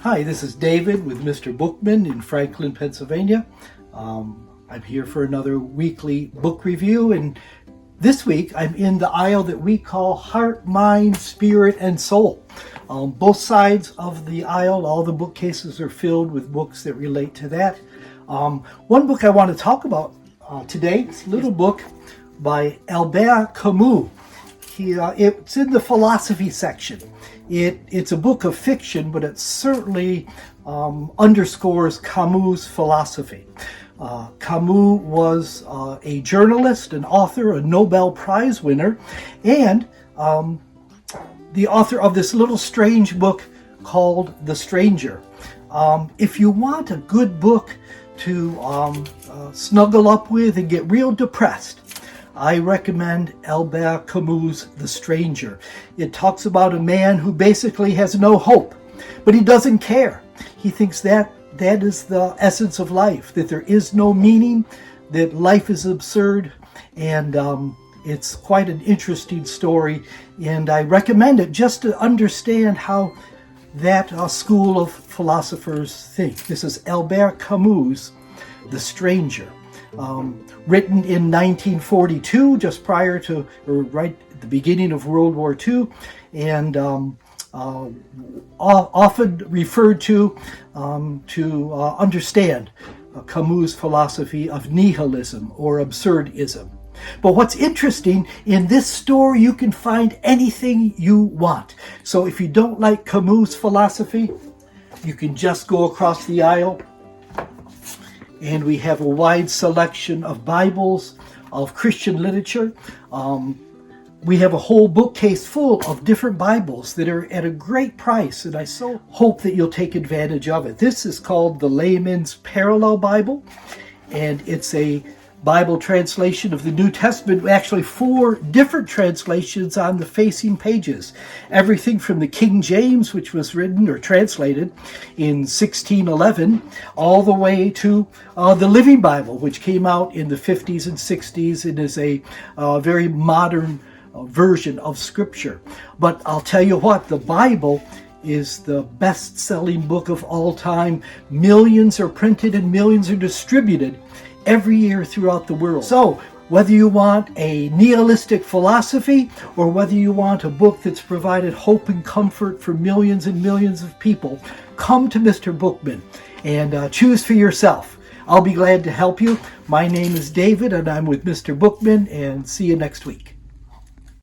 Hi, this is David with Mr. Bookman in Franklin, Pennsylvania. I'm here for another weekly book review, and this week I'm in the aisle that we call Heart, Mind, Spirit, and Soul. Both sides of the aisle, all the bookcases are filled with books that relate to that. One book I want to talk about today is a little book by Albert Camus. It's in the philosophy section. It's a book of fiction, but it certainly underscores Camus' philosophy. Camus was a journalist, an author, a Nobel Prize winner, and the author of this little strange book called The Stranger. If you want a good book to snuggle up with and get real depressed, I recommend Albert Camus' The Stranger. It talks about a man who basically has no hope, but he doesn't care. He thinks that is the essence of life, that there is no meaning, that life is absurd, and it's quite an interesting story, and I recommend it just to understand how that school of philosophers think. This is Albert Camus' The Stranger. Written in 1942, just prior to, or right at the beginning of World War II, and often referred to understand Camus' philosophy of nihilism or absurdism. But what's interesting, in this store you can find anything you want. So if you don't like Camus' philosophy, you can just go across the aisle, and we have a wide selection of Bibles, of Christian literature. We have a whole bookcase full of different Bibles that are at a great price, and I so hope that you'll take advantage of it. This is called the Layman's Parallel Bible, and it's a Bible translation of the New Testament, actually 4 different translations on the facing pages. Everything from the King James, which was written or translated in 1611, all the way to the Living Bible, which came out in the 50s and 60s and is a very modern version of Scripture. But I'll tell you what, the Bible is the best-selling book of all time. Millions are printed and millions are distributed every year throughout the world. So whether you want a nihilistic philosophy or whether you want a book that's provided hope and comfort for millions and millions of people, come to Mr. Bookman and choose for yourself. I'll be glad to help you. My name is David and I'm with Mr. Bookman, and see you next week.